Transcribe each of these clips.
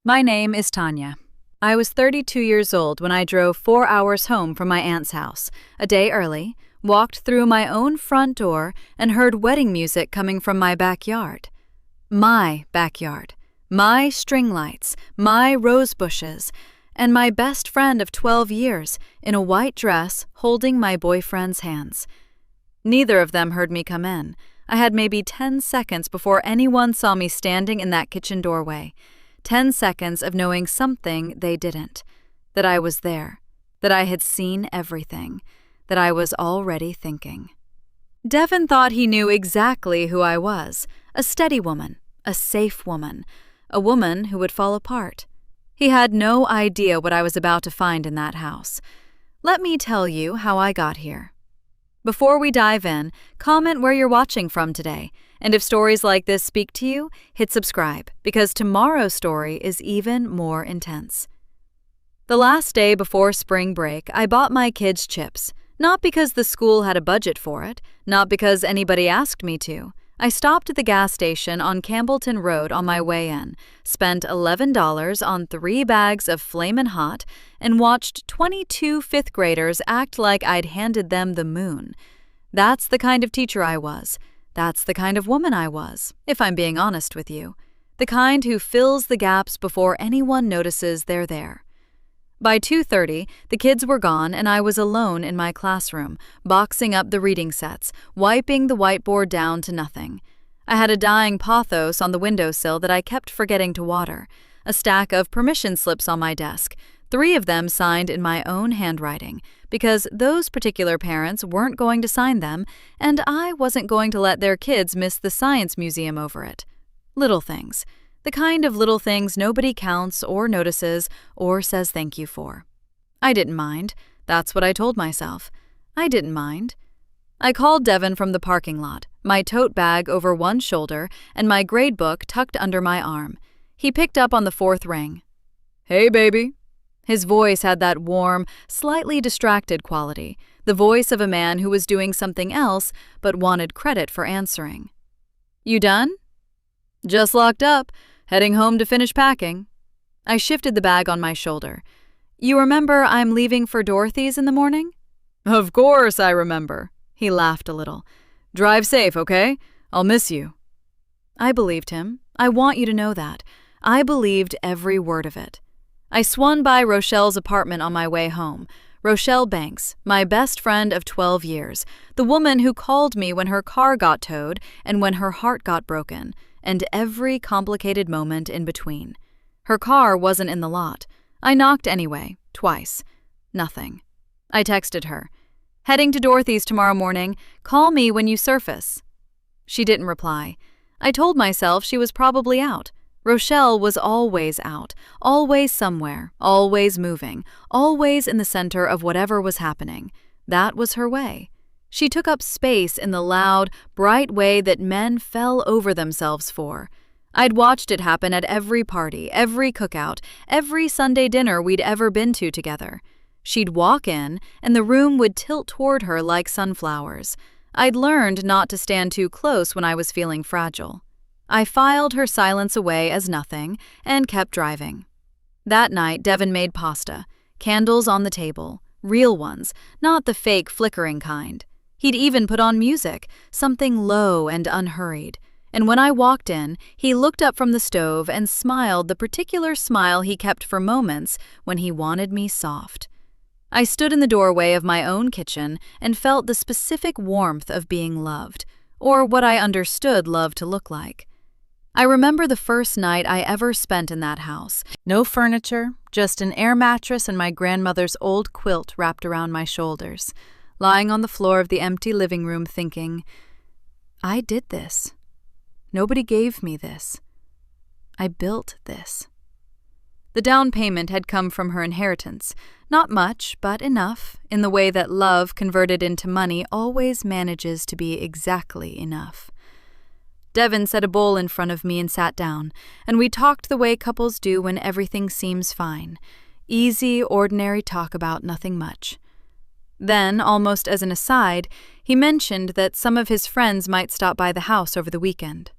My name is Tanya. I was 32 years old when I drove 4 hours home from my aunt's house, a day early, walked through my own front door, and heard wedding music coming from my backyard. My backyard. My string lights, my rose bushes, and my best friend of 12 years in a white dress holding my boyfriend's hands. Neither of them heard me come in. I had maybe 10 seconds before anyone saw me standing in that kitchen doorway. 10 seconds of knowing something they didn't. That I was there. That I had seen everything. That I was already thinking. Devin thought he knew exactly who I was. A steady woman. A safe woman. A woman who would fall apart. He had no idea what I was about to find in that house. Let me tell you how I got here. Before we dive in, comment where you're watching from today. And if stories like this speak to you, hit subscribe, because tomorrow's story is even more intense. The last day before spring break, I bought my kids chips. Not because the school had a budget for it, not because anybody asked me to. I stopped at the gas station on Campbellton Road on my way in, spent $11 on 3 bags of Flamin' Hot, and watched 22 fifth graders act like I'd handed them the moon. That's the kind of teacher I was. That's the kind of woman I was, if I'm being honest with you. The kind who fills the gaps before anyone notices they're there. By 2:30, the kids were gone and I was alone in my classroom, boxing up the reading sets, wiping the whiteboard down to nothing. I had a dying pothos on the windowsill that I kept forgetting to water, a stack of permission slips on my desk, 3 of them signed in my own handwriting, because those particular parents weren't going to sign them, and I wasn't going to let their kids miss the science museum over it. Little things. The kind of little things nobody counts or notices or says thank you for. I didn't mind. That's what I told myself. I didn't mind. I called Devin from the parking lot, my tote bag over one shoulder and my grade book tucked under my arm. He picked up on the 4th ring. "Hey, baby." His voice had that warm, slightly distracted quality, the voice of a man who was doing something else but wanted credit for answering. "You done?" "Just locked up. Heading home to finish packing." I shifted the bag on my shoulder. "You remember I'm leaving for Dorothy's in the morning?" "Of course I remember." He laughed a little. "Drive safe, okay? I'll miss you." I believed him. I want you to know that. I believed every word of it. I swung by Rochelle's apartment on my way home. Rochelle Banks, my best friend of 12 years, the woman who called me when her car got towed and when her heart got broken, and every complicated moment in between. Her car wasn't in the lot. I knocked anyway, twice. Nothing. I texted her. "Heading to Dorothy's tomorrow morning. Call me when you surface." She didn't reply. I told myself she was probably out. Rochelle was always out, always somewhere, always moving, always in the center of whatever was happening. That was her way. She took up space in the loud, bright way that men fell over themselves for. I'd watched it happen at every party, every cookout, every Sunday dinner we'd ever been to together. She'd walk in, and the room would tilt toward her like sunflowers. I'd learned not to stand too close when I was feeling fragile. I filed her silence away as nothing and kept driving. That night, Devin made pasta, candles on the table, real ones, not the fake flickering kind. He'd even put on music, something low and unhurried. And when I walked in, he looked up from the stove and smiled the particular smile he kept for moments when he wanted me soft. I stood in the doorway of my own kitchen and felt the specific warmth of being loved, or what I understood love to look like. I remember the first night I ever spent in that house. No furniture, just an air mattress and my grandmother's old quilt wrapped around my shoulders. Lying on the floor of the empty living room thinking, I did this. Nobody gave me this. I built this. The down payment had come from her inheritance. Not much, but enough, in the way that love converted into money always manages to be exactly enough. Devin set a bowl in front of me and sat down, and we talked the way couples do when everything seems fine. Easy, ordinary talk about nothing much. Then, almost as an aside, he mentioned that some of his friends might stop by the house over the weekend.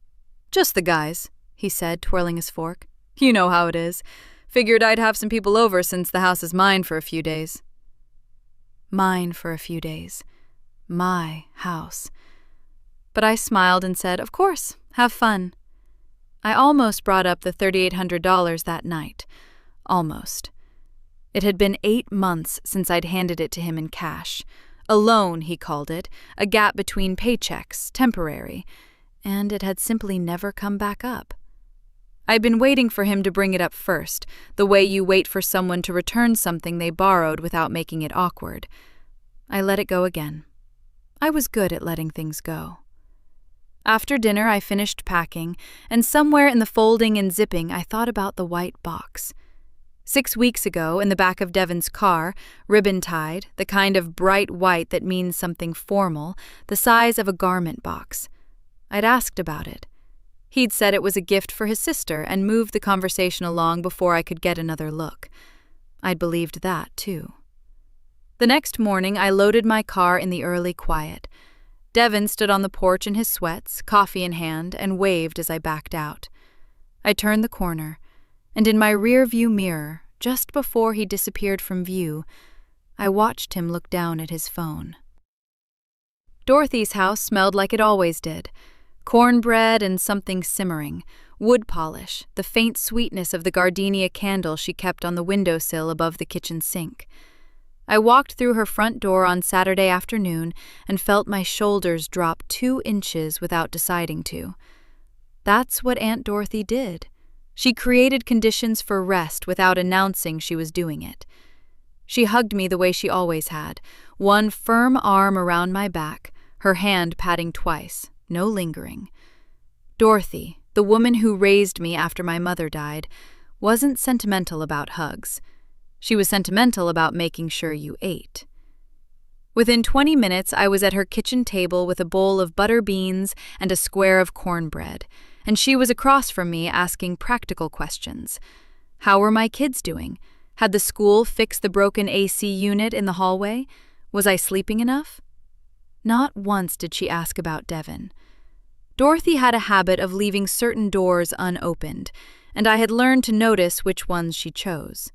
"Just the guys," he said, twirling his fork. You know how it is. Figured I'd have some people over since the house is mine for a few days. Mine for a few days. My house. But I smiled and said, of course, have fun. I almost brought up the $3,800 that night. Almost. It had been 8 months since I'd handed it to him in cash. A loan, he called it, a gap between paychecks, temporary, and it had simply never come back up. I'd been waiting for him to bring it up first, the way you wait for someone to return something they borrowed without making it awkward. I let it go again. I was good at letting things go. After dinner, I finished packing, and somewhere in the folding and zipping, I thought about the white box. 6 weeks ago, in the back of Devon's car, ribbon-tied, the kind of bright white that means something formal, the size of a garment box. I'd asked about it. He'd said it was a gift for his sister and moved the conversation along before I could get another look. I'd believed that, too. The next morning, I loaded my car in the early quiet. Devon stood on the porch in his sweats, coffee in hand, and waved as I backed out. I turned the corner, and in my rear-view mirror, just before he disappeared from view, I watched him look down at his phone. Dorothy's house smelled like it always did. Cornbread and something simmering, wood polish, the faint sweetness of the gardenia candle she kept on the windowsill above the kitchen sink. I walked through her front door on Saturday afternoon and felt my shoulders drop 2 inches without deciding to. That's what Aunt Dorothy did. She created conditions for rest without announcing she was doing it. She hugged me the way she always had, one firm arm around my back, her hand patting twice, no lingering. Dorothy, the woman who raised me after my mother died, wasn't sentimental about hugs. She was sentimental about making sure you ate. Within 20 minutes, I was at her kitchen table with a bowl of butter beans and a square of cornbread, and she was across from me asking practical questions. How were my kids doing? Had the school fixed the broken AC unit in the hallway? Was I sleeping enough? Not once did she ask about Devon. Dorothy had a habit of leaving certain doors unopened, and I had learned to notice which ones she chose.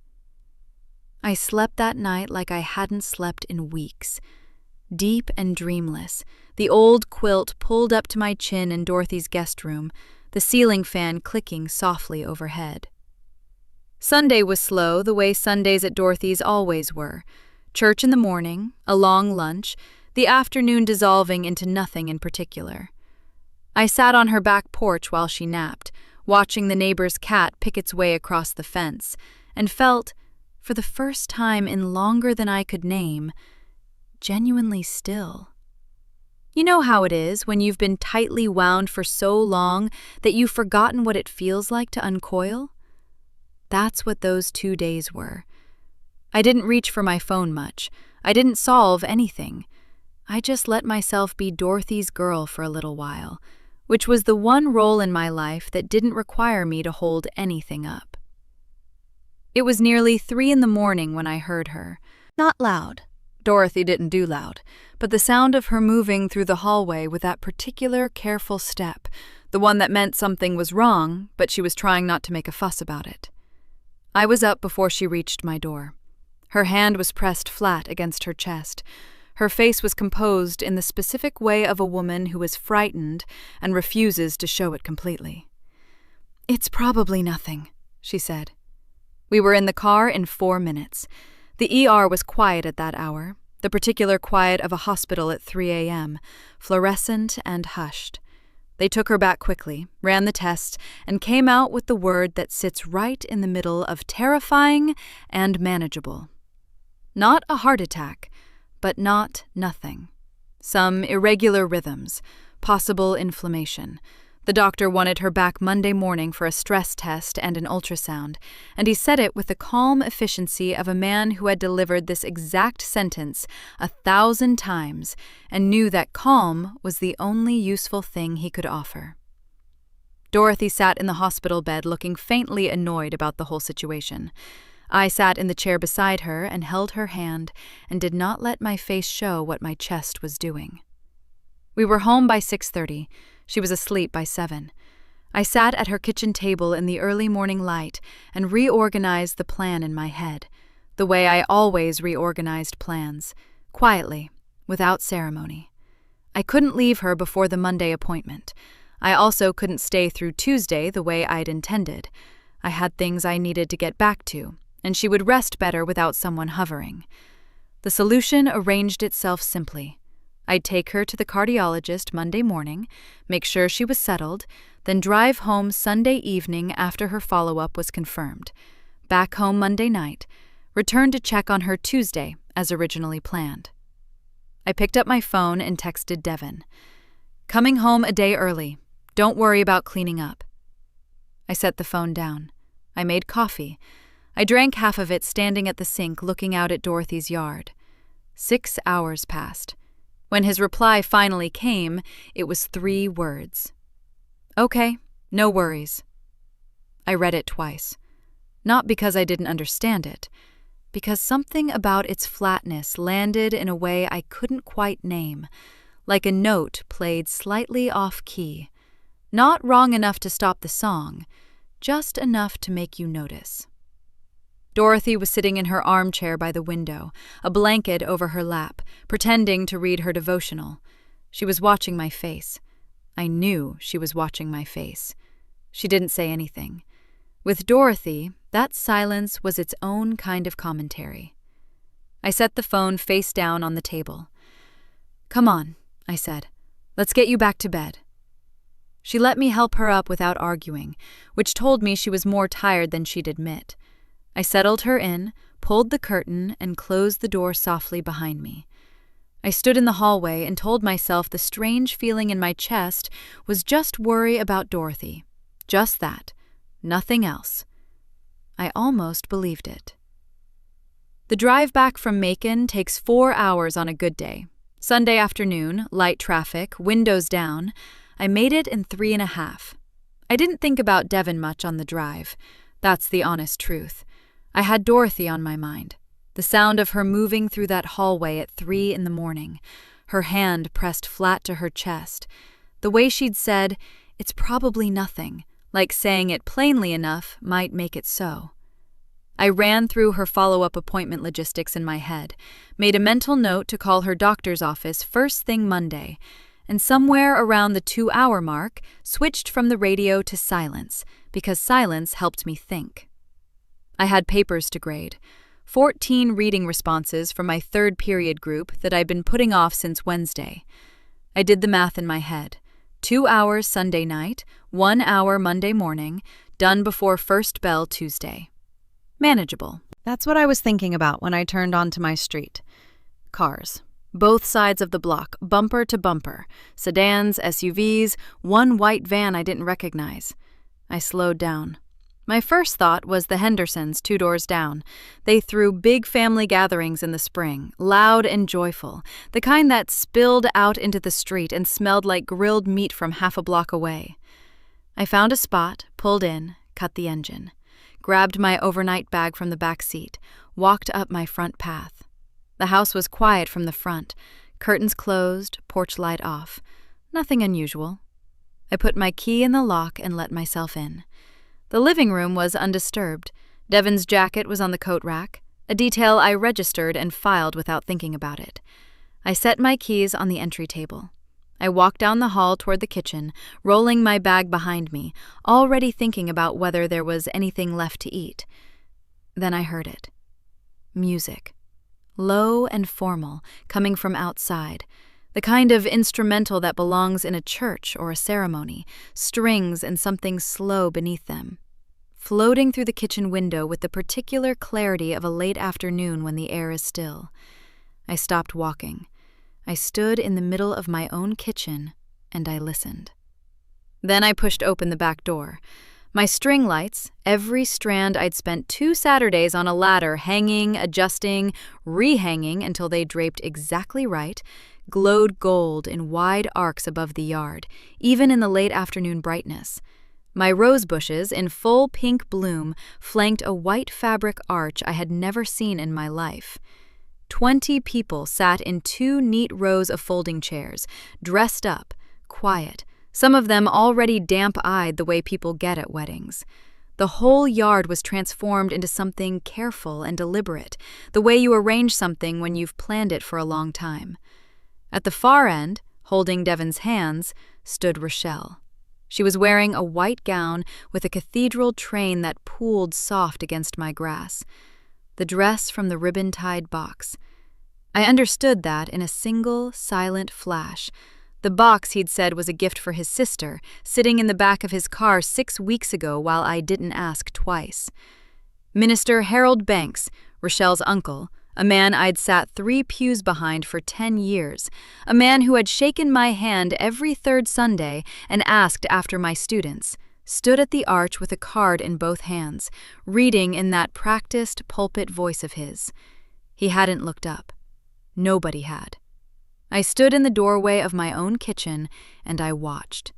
I slept that night like I hadn't slept in weeks. Deep and dreamless, the old quilt pulled up to my chin in Dorothy's guest room, the ceiling fan clicking softly overhead. Sunday was slow, the way Sundays at Dorothy's always were. Church in the morning, a long lunch, the afternoon dissolving into nothing in particular. I sat on her back porch while she napped, watching the neighbor's cat pick its way across the fence, and felt, for the first time in longer than I could name, genuinely still. You know how it is when you've been tightly wound for so long that you've forgotten what it feels like to uncoil? That's what those 2 days were. I didn't reach for my phone much. I didn't solve anything. I just let myself be Dorothy's girl for a little while, which was the one role in my life that didn't require me to hold anything up. It was nearly 3 a.m. when I heard her. Not loud. Dorothy didn't do loud, but the sound of her moving through the hallway with that particular careful step, the one that meant something was wrong, but she was trying not to make a fuss about it. I was up before she reached my door. Her hand was pressed flat against her chest. Her face was composed in the specific way of a woman who is frightened and refuses to show it completely. "It's probably nothing," she said. We were in the car in 4 minutes. The ER was quiet at that hour, the particular quiet of a hospital at 3 a.m., fluorescent and hushed. They took her back quickly, ran the tests, and came out with the word that sits right in the middle of terrifying and manageable. Not a heart attack, but not nothing. Some irregular rhythms, possible inflammation. The doctor wanted her back Monday morning for a stress test and an ultrasound, and he said it with the calm efficiency of a man who had delivered this exact sentence 1,000 times and knew that calm was the only useful thing he could offer. Dorothy sat in the hospital bed looking faintly annoyed about the whole situation. I sat in the chair beside her and held her hand and did not let my face show what my chest was doing. We were home by 6:30. She was asleep by 7. I sat at her kitchen table in the early morning light and reorganized the plan in my head, the way I always reorganized plans, quietly, without ceremony. I couldn't leave her before the Monday appointment. I also couldn't stay through Tuesday the way I'd intended. I had things I needed to get back to, and she would rest better without someone hovering. The solution arranged itself simply. I'd take her to the cardiologist Monday morning, make sure she was settled, then drive home Sunday evening after her follow-up was confirmed. Back home Monday night, return to check on her Tuesday as originally planned. I picked up my phone and texted Devin. "Coming home a day early. Don't worry about cleaning up." I set the phone down. I made coffee. I drank half of it standing at the sink looking out at Dorothy's yard. 6 hours passed. When his reply finally came, it was 3 words. "Okay, no worries." I read it twice. Not because I didn't understand it, because something about its flatness landed in a way I couldn't quite name, like a note played slightly off-key. Not wrong enough to stop the song, just enough to make you notice. Dorothy was sitting in her armchair by the window, a blanket over her lap, pretending to read her devotional. She was watching my face. I knew she was watching my face. She didn't say anything. With Dorothy, that silence was its own kind of commentary. I set the phone face down on the table. "Come on," I said. "Let's get you back to bed." She let me help her up without arguing, which told me she was more tired than she'd admit. I settled her in, pulled the curtain, and closed the door softly behind me. I stood in the hallway and told myself the strange feeling in my chest was just worry about Dorothy. Just that. Nothing else. I almost believed it. The drive back from Macon takes 4 hours on a good day. Sunday afternoon, light traffic, windows down. I made it in 3.5. I didn't think about Devin much on the drive. That's the honest truth. I had Dorothy on my mind. The sound of her moving through that hallway at 3 in the morning, her hand pressed flat to her chest. The way she'd said, "It's probably nothing," like saying it plainly enough might make it so. I ran through her follow-up appointment logistics in my head, made a mental note to call her doctor's office first thing Monday, and somewhere around the 2-hour mark, switched from the radio to silence, because silence helped me think. I had papers to grade. 14 reading responses from my 3rd period group that I'd been putting off since Wednesday. I did the math in my head. 2 hours Sunday night, 1 hour Monday morning, done before first bell Tuesday. Manageable. That's what I was thinking about when I turned onto my street. Cars. Both sides of the block, bumper to bumper. Sedans, SUVs, one white van I didn't recognize. I slowed down. My first thought was the Hendersons 2 doors down. They threw big family gatherings in the spring, loud and joyful, the kind that spilled out into the street and smelled like grilled meat from half a block away. I found a spot, pulled in, cut the engine, grabbed my overnight bag from the back seat, walked up my front path. The house was quiet from the front, curtains closed, porch light off. Nothing unusual. I put my key in the lock and let myself in. The living room was undisturbed. Devin's jacket was on the coat rack, a detail I registered and filed without thinking about it. I set my keys on the entry table. I walked down the hall toward the kitchen, rolling my bag behind me, already thinking about whether there was anything left to eat. Then I heard it. Music. Low and formal, coming from outside. The kind of instrumental that belongs in a church or a ceremony, strings and something slow beneath them. Floating through the kitchen window with the particular clarity of a late afternoon when the air is still. I stopped walking. I stood in the middle of my own kitchen, and I listened. Then I pushed open the back door. My string lights, every strand I'd spent 2 Saturdays on a ladder hanging, adjusting, rehanging until they draped exactly right, glowed gold in wide arcs above the yard, even in the late afternoon brightness. My rose bushes, in full pink bloom, flanked a white fabric arch I had never seen in my life. 20 people sat in 2 neat rows of folding chairs, dressed up, quiet, some of them already damp-eyed the way people get at weddings. The whole yard was transformed into something careful and deliberate, the way you arrange something when you've planned it for a long time. At the far end, holding Devon's hands, stood Rochelle. She was wearing a white gown with a cathedral train that pooled soft against my grass, the dress from the ribbon-tied box. I understood that in a single, silent flash. The box, he'd said, was a gift for his sister, sitting in the back of his car 6 weeks ago while I didn't ask twice. Minister Harold Banks, Rochelle's uncle, a man I'd sat 3 pews behind for 10 years, a man who had shaken my hand every third Sunday and asked after my students, stood at the arch with a card in both hands, reading in that practiced pulpit voice of his. He hadn't looked up. Nobody had. I stood in the doorway of my own kitchen and I watched.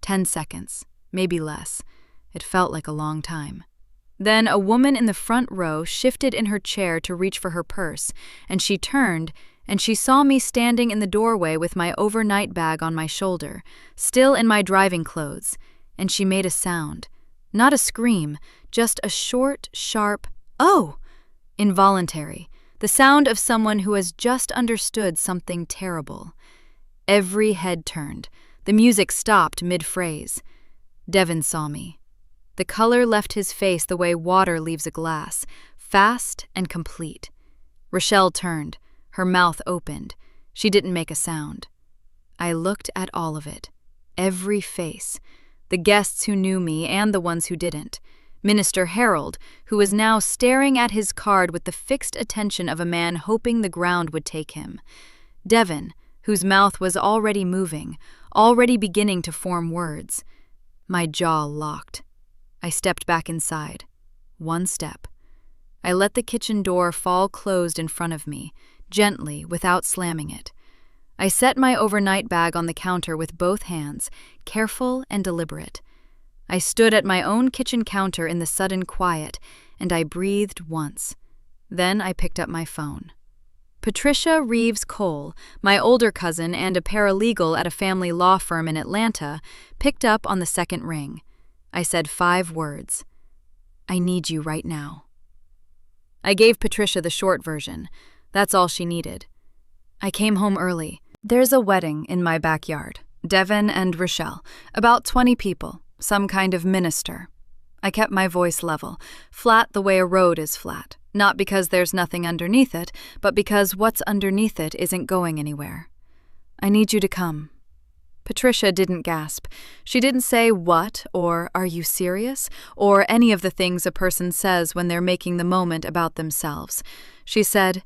10 seconds, maybe less. It felt like a long time. Then a woman in the front row shifted in her chair to reach for her purse, and she turned, and she saw me standing in the doorway with my overnight bag on my shoulder, still in my driving clothes, and she made a sound. Not a scream, just a short, sharp, "Oh!" Involuntary, the sound of someone who has just understood something terrible. Every head turned. The music stopped mid-phrase. Devon saw me. The color left his face the way water leaves a glass, fast and complete. Rochelle turned. Her mouth opened. She didn't make a sound. I looked at all of it. Every face. The guests who knew me and the ones who didn't. Minister Harold, who was now staring at his card with the fixed attention of a man hoping the ground would take him. Devon, whose mouth was already moving, already beginning to form words. My jaw locked. I stepped back inside. 1 step. I let the kitchen door fall closed in front of me, gently, without slamming it. I set my overnight bag on the counter with both hands, careful and deliberate. I stood at my own kitchen counter in the sudden quiet, and I breathed once. Then I picked up my phone. Patricia Reeves Cole, my older cousin and a paralegal at a family law firm in Atlanta, picked up on the second ring. I said 5 words. "I need you right now." I gave Patricia the short version. That's all she needed. I came home early. There's a wedding in my backyard. Devon and Rochelle. About 20 people. Some kind of minister. I kept my voice level, flat the way a road is flat. Not because there's nothing underneath it, but because what's underneath it isn't going anywhere. I need you to come. Patricia didn't gasp. She didn't say what or "Are you serious?" or any of the things a person says when they're making the moment about themselves. She said,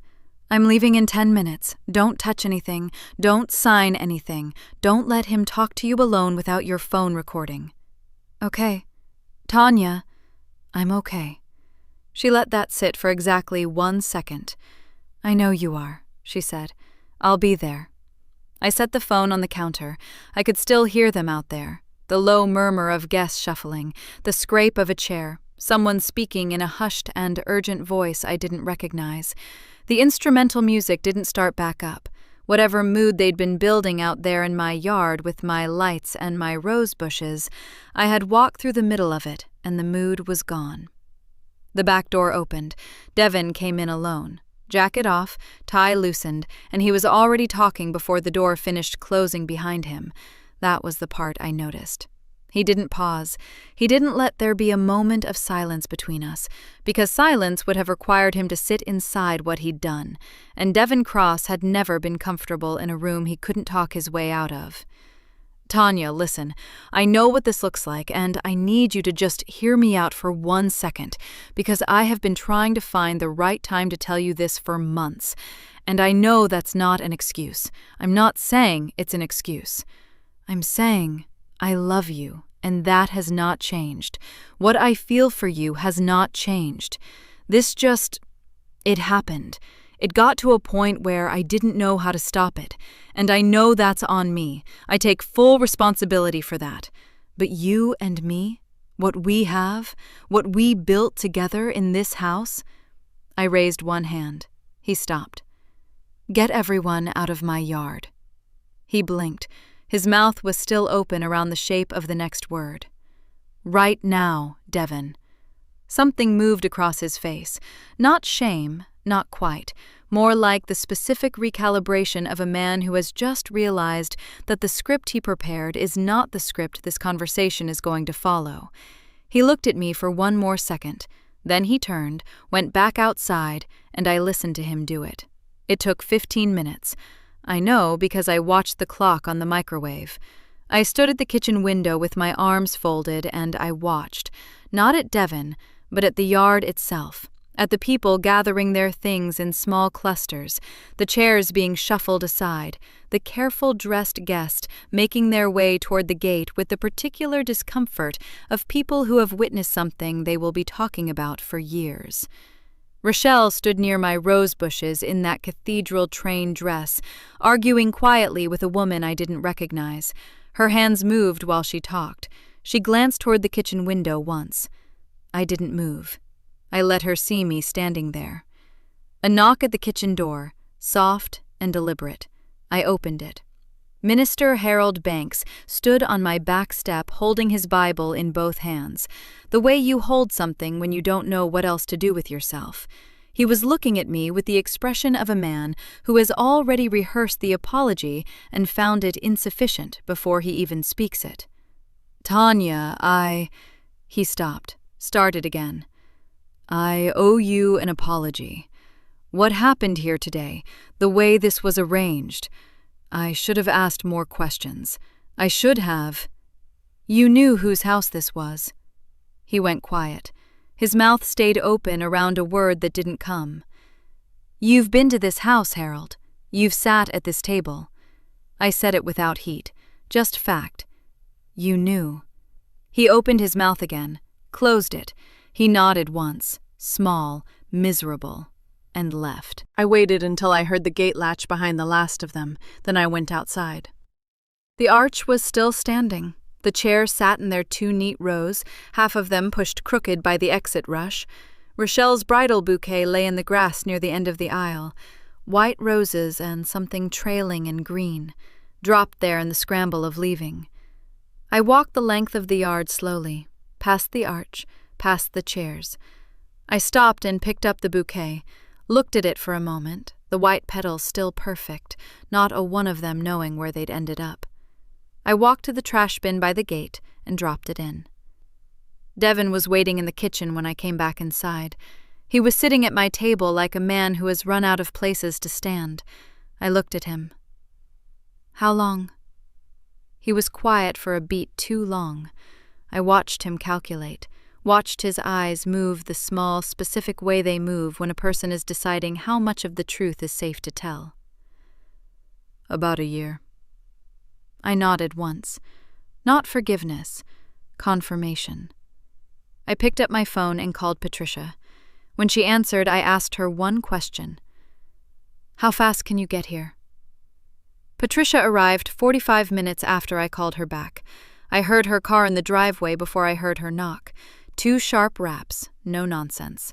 "I'm leaving in 10 minutes. Don't touch anything. Don't sign anything. Don't let him talk to you alone without your phone recording." "Okay. Tanya." "I'm okay." She let that sit for exactly 1 second. "I know you are," she said. "I'll be there." I set the phone on the counter. I could still hear them out there. The low murmur of guests shuffling, the scrape of a chair, someone speaking in a hushed and urgent voice I didn't recognize. The instrumental music didn't start back up. Whatever mood they'd been building out there in my yard with my lights and my rose bushes, I had walked through the middle of it, and the mood was gone. The back door opened. Devon came in alone. Jacket off, tie loosened, and he was already talking before the door finished closing behind him. That was the part I noticed. He didn't pause. He didn't let there be a moment of silence between us, because silence would have required him to sit inside what he'd done, and Devon Cross had never been comfortable in a room he couldn't talk his way out of. "Tanya, listen, I know what this looks like, and I need you to just hear me out for 1 second, because I have been trying to find the right time to tell you this for months, and I know that's not an excuse. I'm not saying it's an excuse. I'm saying I love you, and that has not changed. What I feel for you has not changed. It happened. It got to a point where I didn't know how to stop it, and I know that's on me. I take full responsibility for that. But you and me, what we have, what we built together in this house—" I raised one hand. He stopped. "Get everyone out of my yard." He blinked. His mouth was still open around the shape of the next word. Right now, Devon. Something moved across his face. Not shame, not quite. More like the specific recalibration of a man who has just realized that the script he prepared is not the script this conversation is going to follow. He looked at me for one more second. Then he turned, went back outside, and I listened to him do it. It took 15 minutes. I know because I watched the clock on the microwave. I stood at the kitchen window with my arms folded and I watched, not at Devon, but at the yard itself, at the people gathering their things in small clusters, the chairs being shuffled aside, the careful dressed guest making their way toward the gate with the particular discomfort of people who have witnessed something they will be talking about for years. Rochelle stood near my rose bushes in that cathedral train dress, arguing quietly with a woman I didn't recognize. Her hands moved while she talked. She glanced toward the kitchen window once. I didn't move. I let her see me standing there. A knock at the kitchen door, soft and deliberate. I opened it. Minister Harold Banks stood on my back step holding his Bible in both hands, the way you hold something when you don't know what else to do with yourself. He was looking at me with the expression of a man who has already rehearsed the apology and found it insufficient before he even speaks it. Tanya, He stopped, started again. I owe you an apology. What happened here today, the way this was arranged, I should have asked more questions. I should have. You knew whose house this was. He went quiet. His mouth stayed open around a word that didn't come. You've been to this house, Harold. You've sat at this table. I said it without heat, just fact. You knew. He opened his mouth again, closed it. He nodded once, small, miserable, and left. I waited until I heard the gate latch behind the last of them, then I went outside. The arch was still standing. The chairs sat in their two neat rows, half of them pushed crooked by the exit rush. Rochelle's bridal bouquet lay in the grass near the end of the aisle, white roses and something trailing and green, dropped there in the scramble of leaving. I walked the length of the yard slowly, past the arch, past the chairs. I stopped and picked up the bouquet, looked at it for a moment, the white petals still perfect, not a one of them knowing where they'd ended up. I walked to the trash bin by the gate and dropped it in. Devon was waiting in the kitchen when I came back inside. He was sitting at my table like a man who has run out of places to stand. I looked at him. How long? He was quiet for a beat too long. I watched him calculate, watched his eyes move the small, specific way they move when a person is deciding how much of the truth is safe to tell. About a year. I nodded once. Not forgiveness, confirmation. I picked up my phone and called Patricia. When she answered, I asked her one question. How fast can you get here? Patricia arrived 45 minutes after I called her back. I heard her car in the driveway before I heard her knock. 2 sharp raps, no nonsense.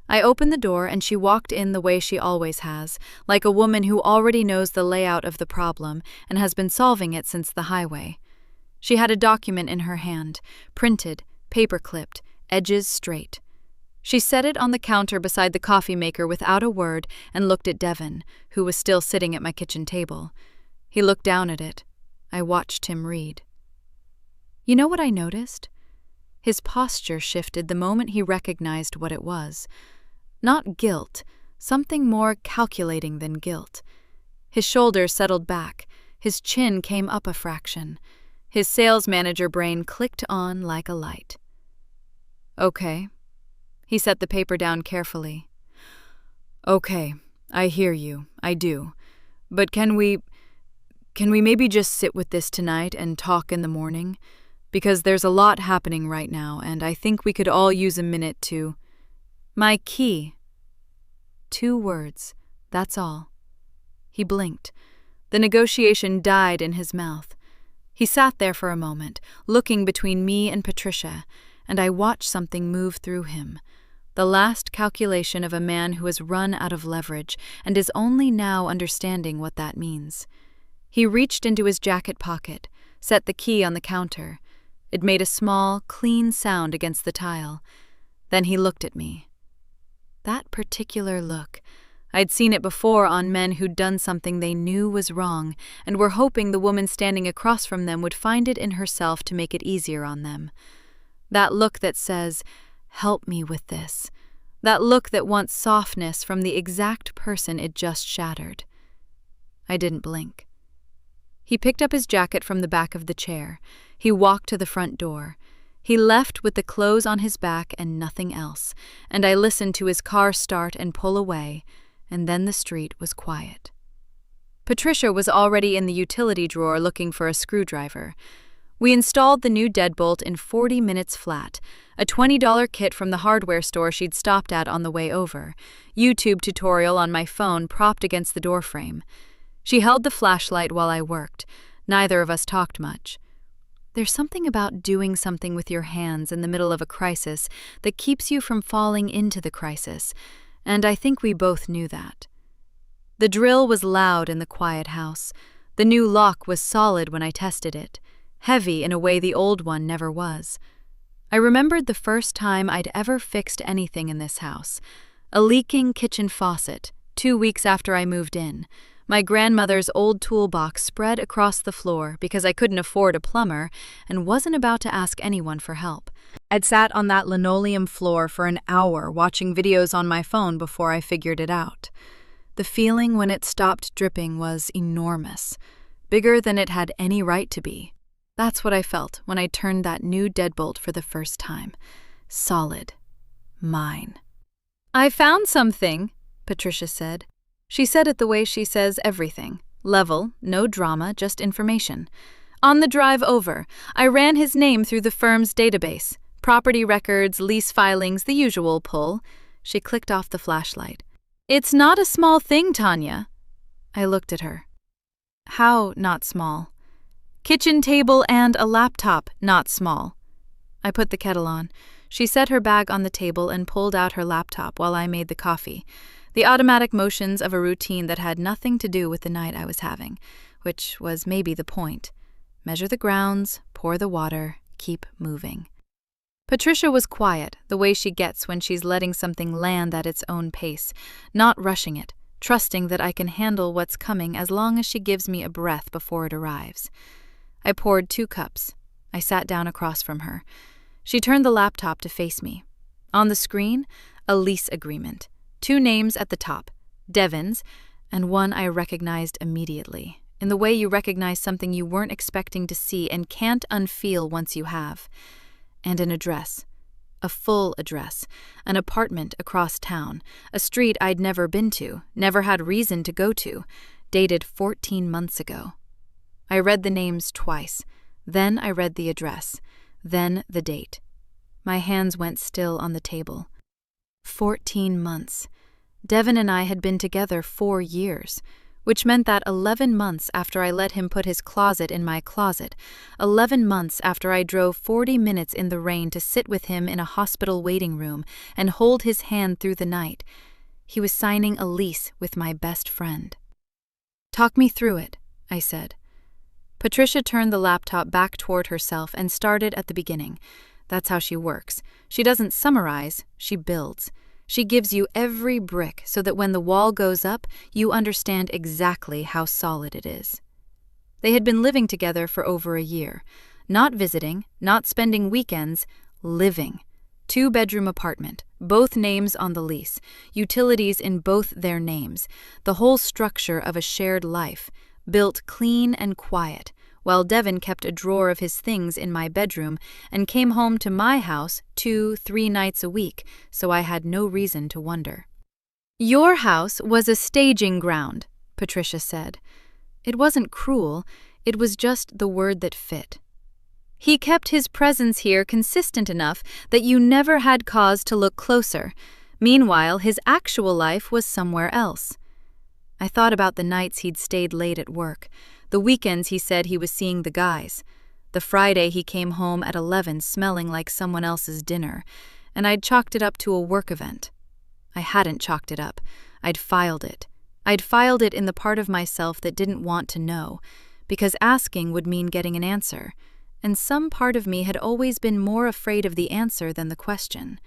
I opened the door and she walked in the way she always has, like a woman who already knows the layout of the problem and has been solving it since the highway. She had a document in her hand, printed, paper-clipped, edges straight. She set it on the counter beside the coffee maker without a word and looked at Devon, who was still sitting at my kitchen table. He looked down at it. I watched him read. You know what I noticed? His posture shifted the moment he recognized what it was. Not guilt, something more calculating than guilt. His shoulders settled back, his chin came up a fraction. His sales manager brain clicked on like a light. Okay. He set the paper down carefully. Okay, I hear you, I do. But can we maybe just sit with this tonight and talk in the morning? Because there's a lot happening right now, and I think we could all use a minute to... My key. 2 words, that's all. He blinked. The negotiation died in his mouth. He sat there for a moment, looking between me and Patricia, and I watched something move through him. The last calculation of a man who has run out of leverage and is only now understanding what that means. He reached into his jacket pocket, set the key on the counter. It made a small, clean sound against the tile. Then he looked at me. That particular look. I'd seen it before on men who'd done something they knew was wrong and were hoping the woman standing across from them would find it in herself to make it easier on them. That look that says, "Help me with this." That look that wants softness from the exact person it just shattered. I didn't blink. He picked up his jacket from the back of the chair. He walked to the front door. He left with the clothes on his back and nothing else, and I listened to his car start and pull away, and then the street was quiet. Patricia was already in the utility drawer looking for a screwdriver. We installed the new deadbolt in 40 minutes flat, a $20 kit from the hardware store she'd stopped at on the way over, YouTube tutorial on my phone propped against the doorframe. She held the flashlight while I worked. Neither of us talked much. There's something about doing something with your hands in the middle of a crisis that keeps you from falling into the crisis, and I think we both knew that. The drill was loud in the quiet house. The new lock was solid when I tested it, heavy in a way the old one never was. I remembered the first time I'd ever fixed anything in this house. A leaking kitchen faucet, 2 weeks after I moved in. My grandmother's old toolbox spread across the floor because I couldn't afford a plumber and wasn't about to ask anyone for help. I'd sat on that linoleum floor for an hour watching videos on my phone before I figured it out. The feeling when it stopped dripping was enormous, bigger than it had any right to be. That's what I felt when I turned that new deadbolt for the first time. Solid. Mine. "I found something," Patricia said. She said it the way she says everything. Level, no drama, just information. "On the drive over, I ran his name through the firm's database. Property records, lease filings, the usual pull." She clicked off the flashlight. "It's not a small thing, Tanya." I looked at her. "How not small?" "Kitchen table and a laptop, not small." I put the kettle on. She set her bag on the table and pulled out her laptop while I made the coffee. The automatic motions of a routine that had nothing to do with the night I was having, which was maybe the point. Measure the grounds, pour the water, keep moving. Patricia was quiet, the way she gets when she's letting something land at its own pace, not rushing it, trusting that I can handle what's coming as long as she gives me a breath before it arrives. I poured 2 cups. I sat down across from her. She turned the laptop to face me. On the screen, a lease agreement. 2 names at the top, Devin's, and one I recognized immediately, in the way you recognize something you weren't expecting to see and can't unfeel once you have. And an address. A full address. An apartment across town. A street I'd never been to, never had reason to go to. Dated 14 months ago. I read the names twice. Then I read the address. Then the date. My hands went still on the table. 14 months. Devin and I had been together 4 years, which meant that 11 months after I let him put his closet in my closet, 11 months after I drove 40 minutes in the rain to sit with him in a hospital waiting room and hold his hand through the night, he was signing a lease with my best friend. "Talk me through it," I said. Patricia turned the laptop back toward herself and started at the beginning. That's how she works. She doesn't summarize, she builds. She gives you every brick so that when the wall goes up, you understand exactly how solid it is. They had been living together for over a year. Not visiting, not spending weekends, living. 2-bedroom apartment, both names on the lease, utilities in both their names, the whole structure of a shared life, built clean and quiet, while Devin kept a drawer of his things in my bedroom and came home to my house 2-3 nights a week, so I had no reason to wonder. "Your house was a staging ground," Patricia said. It wasn't cruel, it was just the word that fit. "He kept his presence here consistent enough that you never had cause to look closer. Meanwhile, his actual life was somewhere else." I thought about the nights he'd stayed late at work, the weekends he said he was seeing the guys, the Friday he came home at 11 smelling like someone else's dinner, and I'd chalked it up to a work event. I hadn't chalked it up. I'd filed it. I'd filed it in the part of myself that didn't want to know, because asking would mean getting an answer, and some part of me had always been more afraid of the answer than the question.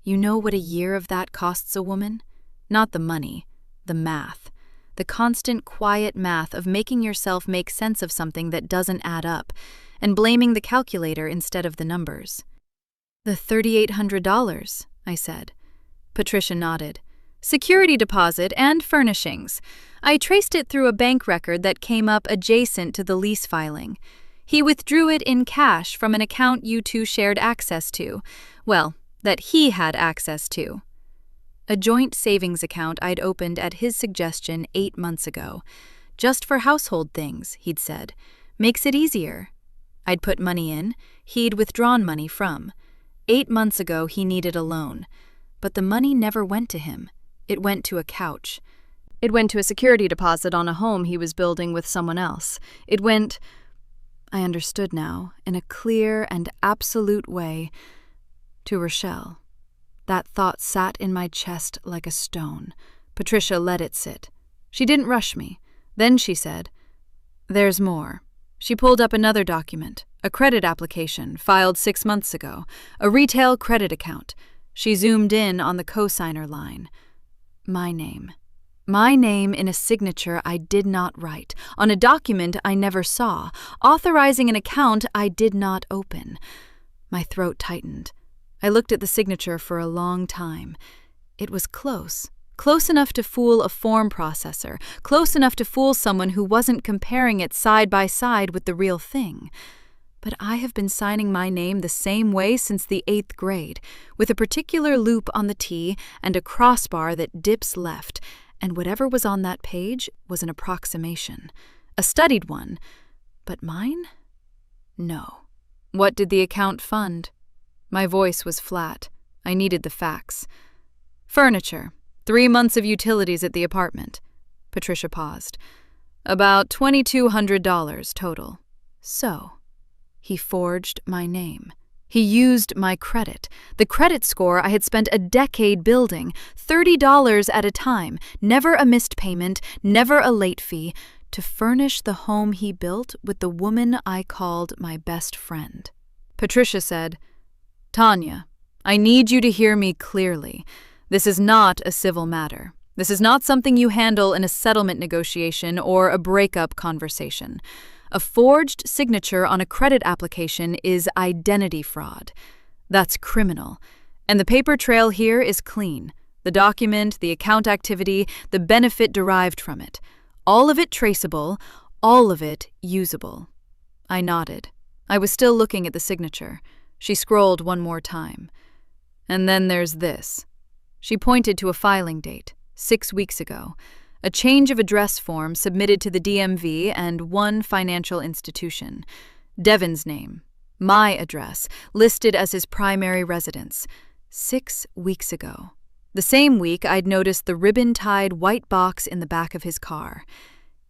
You know what a year of that costs a woman? Not the money, the math. The constant, quiet math of making yourself make sense of something that doesn't add up, and blaming the calculator instead of the numbers. "The $3,800, I said. Patricia nodded. "Security deposit and furnishings. I traced it through a bank record that came up adjacent to the lease filing. He withdrew it in cash from an account you two shared access to. Well, that he had access to. A joint savings account I'd opened at his suggestion 8 months ago. Just for household things, he'd said. Makes it easier. I'd put money in, he'd withdrawn money from. 8 months ago he needed a loan. But the money never went to him. It went to a couch. It went to a security deposit on a home he was building with someone else. It went... I understood now, in a clear and absolute way, to Rochelle. That thought sat in my chest like a stone. Patricia let it sit. She didn't rush me. Then she said, "There's more." She pulled up another document, a credit application filed 6 months ago, a retail credit account. She zoomed in on the cosigner line. My name. My name in a signature I did not write, on a document I never saw, authorizing an account I did not open. My throat tightened. I looked at the signature for a long time. It was close. Close enough to fool a form processor, close enough to fool someone who wasn't comparing it side by side with the real thing. But I have been signing my name the same way since the 8th grade, with a particular loop on the T and a crossbar that dips left, and whatever was on that page was an approximation, a studied one. But mine? No. What did the account fund? My voice was flat. I needed the facts. Furniture. 3 months of utilities at the apartment. Patricia paused. About $2,200 total. So, he forged my name. He used my credit, the credit score I had spent a decade building, $30 at a time, never a missed payment, never a late fee, to furnish the home he built with the woman I called my best friend. Patricia said, "Tanya, I need you to hear me clearly. This is not a civil matter. This is not something you handle in a settlement negotiation or a breakup conversation. A forged signature on a credit application is identity fraud. That's criminal. And the paper trail here is clean. The document, the account activity, the benefit derived from it. All of it traceable, all of it usable." I nodded. I was still looking at the signature. She scrolled one more time. "And then there's this." She pointed to a filing date, 6 weeks ago, a change of address form submitted to the DMV and one financial institution. Devin's name, my address, listed as his primary residence. 6 weeks ago. The same week I'd noticed the ribbon-tied white box in the back of his car.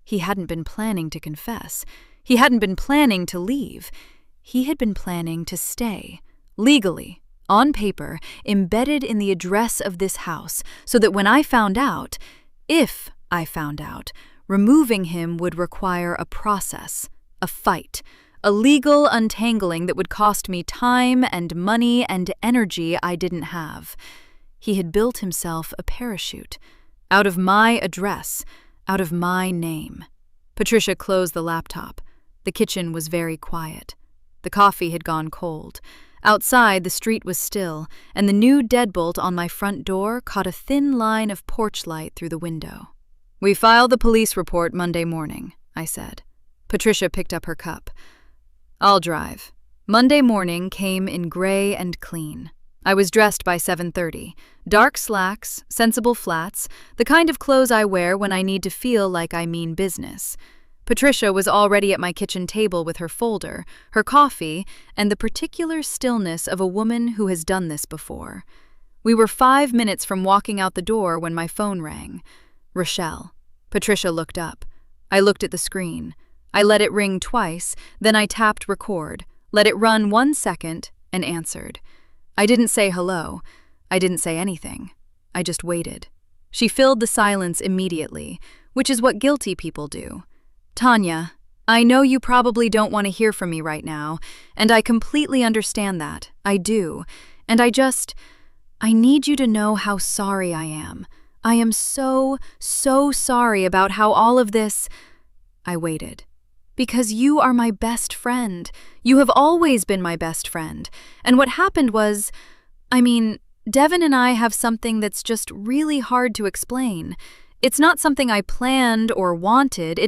He hadn't been planning to confess. He hadn't been planning to leave. He had been planning to stay, legally, on paper, embedded in the address of this house, so that when I found out, if I found out, removing him would require a process, a fight, a legal untangling that would cost me time and money and energy I didn't have. He had built himself a parachute, out of my address, out of my name. Patricia closed the laptop. The kitchen was very quiet. The coffee had gone cold. Outside, the street was still, and the new deadbolt on my front door caught a thin line of porch light through the window. "We filed the police report Monday morning," I said. Patricia picked up her cup. "I'll drive." Monday morning came in gray and clean. I was dressed by 7:30. Dark slacks, sensible flats, the kind of clothes I wear when I need to feel like I mean business. Patricia was already at my kitchen table with her folder, her coffee, and the particular stillness of a woman who has done this before. We were 5 minutes from walking out the door when my phone rang. Rochelle. Patricia looked up. I looked at the screen. I let it ring twice, then I tapped record, let it run 1 second, and answered. I didn't say hello. I didn't say anything. I just waited. She filled the silence immediately, which is what guilty people do. Tanya, I know you probably don't want to hear from me right now, and I completely understand that. I do. And I need you to know how sorry I am. I am so sorry about how all of this. I waited. Because you are my best friend. You have always been my best friend. And what happened was, Devin and I have something that's just really hard to explain. It's not something I planned or wanted,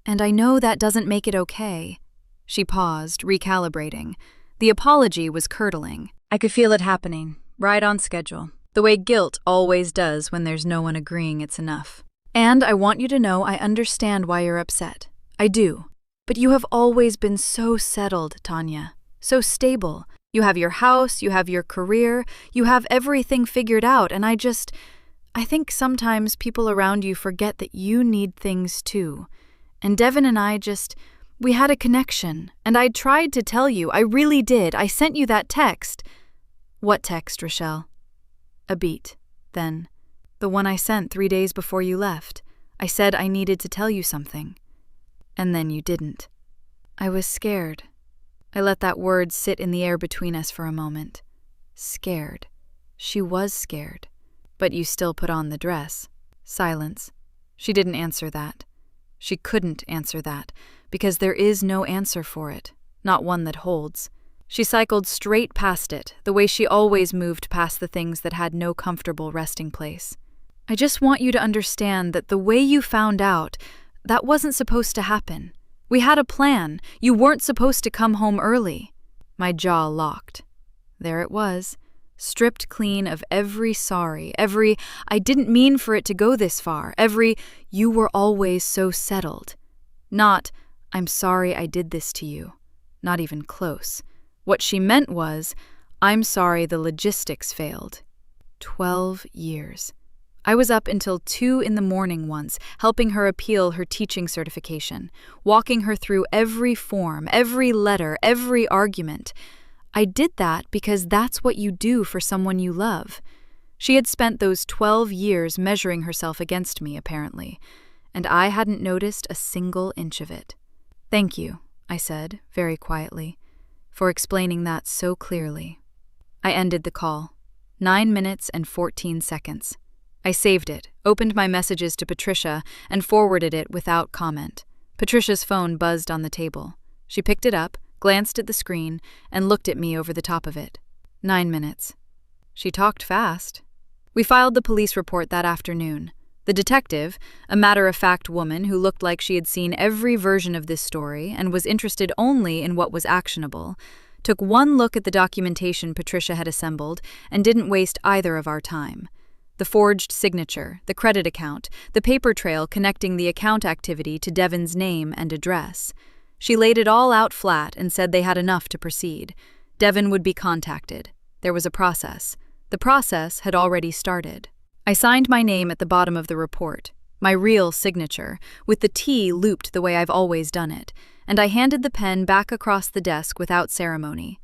and I know that doesn't make it okay. She paused, recalibrating. The apology was curdling. I could feel it happening, right on schedule, the way guilt always does when there's no one agreeing it's enough. And I want you to know I understand why you're upset. I do. But you have always been so settled, Tanya. So stable. You have your house, you have your career, you have everything figured out, and I think sometimes people around you forget that you need things too. And Devin and I we had a connection, and I tried to tell you, I really did. I sent you that text. What text, Rochelle? A beat, then. The one I sent 3 days before you left. I said I needed to tell you something. And then you didn't. I was scared. I let that word sit in the air between us for a moment. Scared. She was scared. But you still put on the dress. Silence. She didn't answer that. She couldn't answer that, because there is no answer for it, not one that holds. She cycled straight past it, the way she always moved past the things that had no comfortable resting place. I just want you to understand that the way you found out, that wasn't supposed to happen. We had a plan. You weren't supposed to come home early. My jaw locked. There it was, stripped clean of every sorry, every I didn't mean for it to go this far, every you were always so settled. Not, I'm sorry I did this to you. Not even close. What she meant was, I'm sorry the logistics failed. 12 years. I was up until 2 a.m. once, helping her appeal her teaching certification, walking her through every form, every letter, every argument. I did that because that's what you do for someone you love. She had spent those 12 years measuring herself against me, apparently, and I hadn't noticed a single inch of it. Thank you, I said, very quietly, for explaining that so clearly. I ended the call. 9 minutes and 14 seconds. I saved it, opened my messages to Patricia, and forwarded it without comment. Patricia's phone buzzed on the table. She picked it up, glanced at the screen, and looked at me over the top of it. 9 minutes. She talked fast. We filed the police report that afternoon. The detective, a matter-of-fact woman who looked like she had seen every version of this story and was interested only in what was actionable, took one look at the documentation Patricia had assembled and didn't waste either of our time. The forged signature, the credit account, the paper trail connecting the account activity to Devin's name and address. She laid it all out flat and said they had enough to proceed. Devin would be contacted. There was a process. The process had already started. I signed my name at the bottom of the report, my real signature, with the T looped the way I've always done it, and I handed the pen back across the desk without ceremony.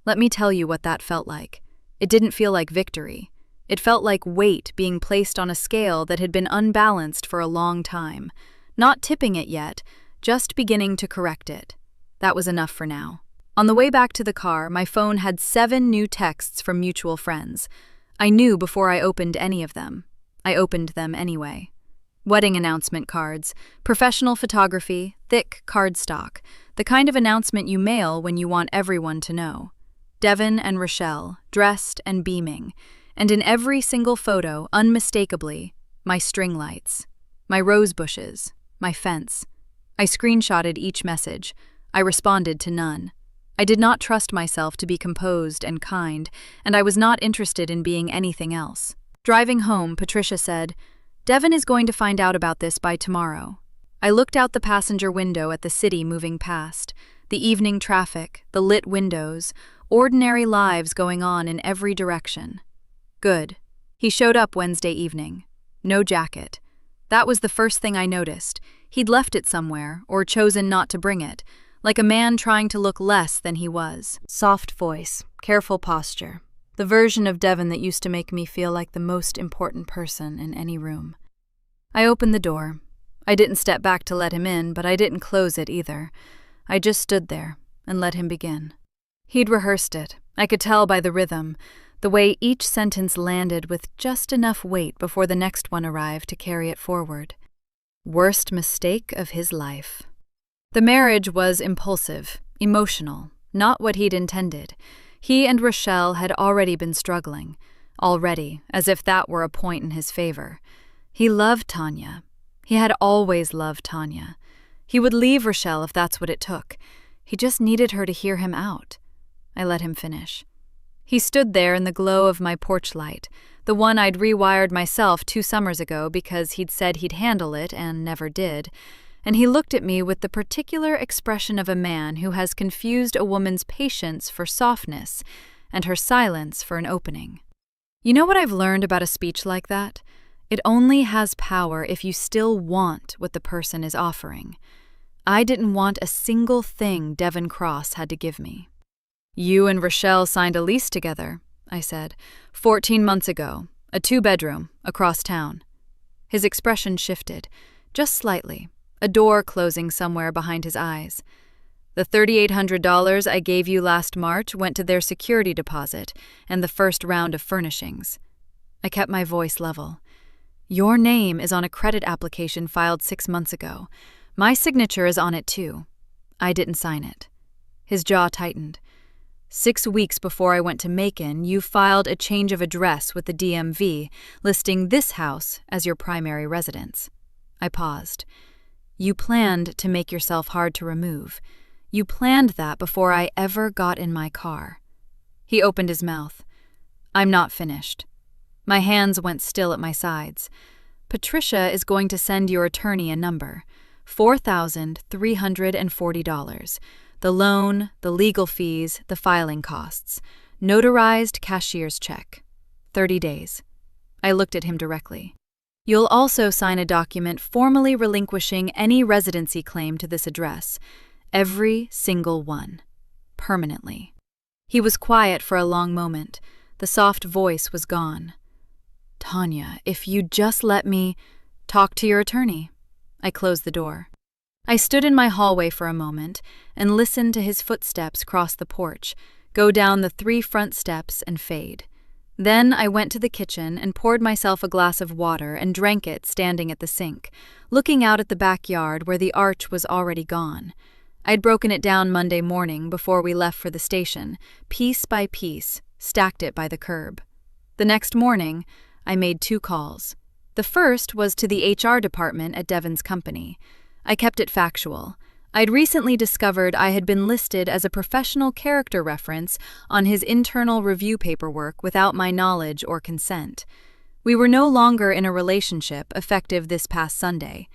Let me tell you what that felt like. It didn't feel like victory. It felt like weight being placed on a scale that had been unbalanced for a long time. Not tipping it yet, just beginning to correct it. That was enough for now. On the way back to the car, my phone had 7 new texts from mutual friends. I knew before I opened any of them. I opened them anyway. Wedding announcement cards, professional photography, thick cardstock, the kind of announcement you mail when you want everyone to know. Devin and Rochelle, dressed and beaming. And in every single photo, unmistakably, my string lights, my rose bushes, my fence. I screenshotted each message. I responded to none. I did not trust myself to be composed and kind, and I was not interested in being anything else. Driving home, Patricia said, Devin is going to find out about this by tomorrow. I looked out the passenger window at the city moving past, the evening traffic, the lit windows, ordinary lives going on in every direction. Good. He showed up Wednesday evening. No jacket. That was the first thing I noticed. He'd left it somewhere, or chosen not to bring it, like a man trying to look less than he was. Soft voice, careful posture. The version of Devon that used to make me feel like the most important person in any room. I opened the door. I didn't step back to let him in, but I didn't close it either. I just stood there and let him begin. He'd rehearsed it. I could tell by the rhythm, the way each sentence landed with just enough weight before the next one arrived to carry it forward. Worst mistake of his life. The marriage was impulsive, emotional, not what he'd intended. He and Rochelle had already been struggling, as if that were a point in his favor. He loved Tanya. He had always loved Tanya. He would leave Rochelle if that's what it took. He just needed her to hear him out. I let him finish. He stood there in the glow of my porch light, the one I'd rewired myself 2 summers ago because he'd said he'd handle it and never did, and he looked at me with the particular expression of a man who has confused a woman's patience for softness and her silence for an opening. You know what I've learned about a speech like that? It only has power if you still want what the person is offering. I didn't want a single thing Devon Cross had to give me. You and Rochelle signed a lease together, I said, 14 months ago, a 2-bedroom, across town. His expression shifted, just slightly, a door closing somewhere behind his eyes. The $3,800 I gave you last March went to their security deposit and the first round of furnishings. I kept my voice level. Your name is on a credit application filed 6 months ago. My signature is on it too. I didn't sign it. His jaw tightened. 6 weeks before I went to Macon, you filed a change of address with the DMV, listing this house as your primary residence. I paused. You planned to make yourself hard to remove. You planned that before I ever got in my car. He opened his mouth. I'm not finished. My hands went still at my sides. Patricia is going to send your attorney a number. $4,340. The loan, the legal fees, the filing costs. Notarized cashier's check. 30 days. I looked at him directly. You'll also sign a document formally relinquishing any residency claim to this address. Every single one. Permanently. He was quiet for a long moment. The soft voice was gone. Tanya, if you'd just let me talk to your attorney. I closed the door. I stood in my hallway for a moment and listened to his footsteps cross the porch, go down the 3 front steps and fade. Then I went to the kitchen and poured myself a glass of water and drank it standing at the sink, looking out at the backyard where the arch was already gone. I'd broken it down Monday morning before we left for the station, piece by piece, stacked it by the curb. The next morning, I made 2 calls. The first was to the HR department at Devon's company. I kept it factual. I'd recently discovered I had been listed as a professional character reference on his internal review paperwork without my knowledge or consent. We were no longer in a relationship effective this past Sunday,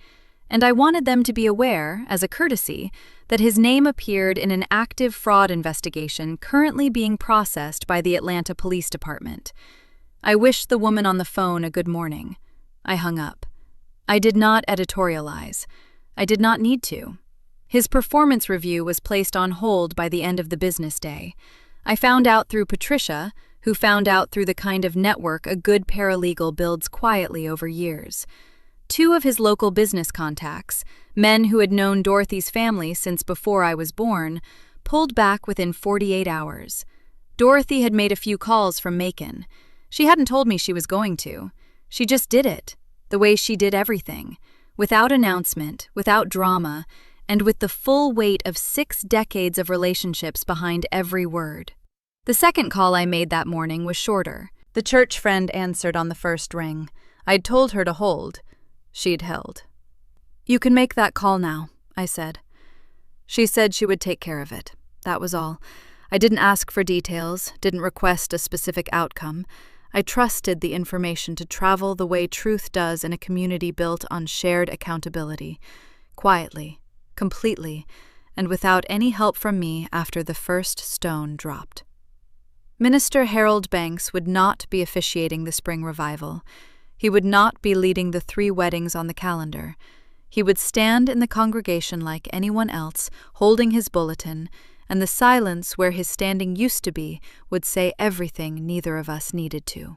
and I wanted them to be aware, as a courtesy, that his name appeared in an active fraud investigation currently being processed by the Atlanta Police Department. I wished the woman on the phone a good morning. I hung up. I did not editorialize. I did not need to. His performance review was placed on hold by the end of the business day. I found out through Patricia, who found out through the kind of network a good paralegal builds quietly over years. 2 of his local business contacts, men who had known Dorothy's family since before I was born, pulled back within 48 hours. Dorothy had made a few calls from Macon. She hadn't told me she was going to. She just did it, the way she did everything, without announcement, without drama, and with the full weight of 6 decades of relationships behind every word. The second call I made that morning was shorter. The church friend answered on the first ring. I'd told her to hold. She'd held. You can make that call now, I said. She said she would take care of it. That was all. I didn't ask for details, didn't request a specific outcome. I trusted the information to travel the way truth does in a community built on shared accountability, quietly, completely, and without any help from me after the first stone dropped. Minister Harold Banks would not be officiating the spring revival. He would not be leading the 3 weddings on the calendar. He would stand in the congregation like anyone else, holding his bulletin, and the silence where his standing used to be would say everything neither of us needed to.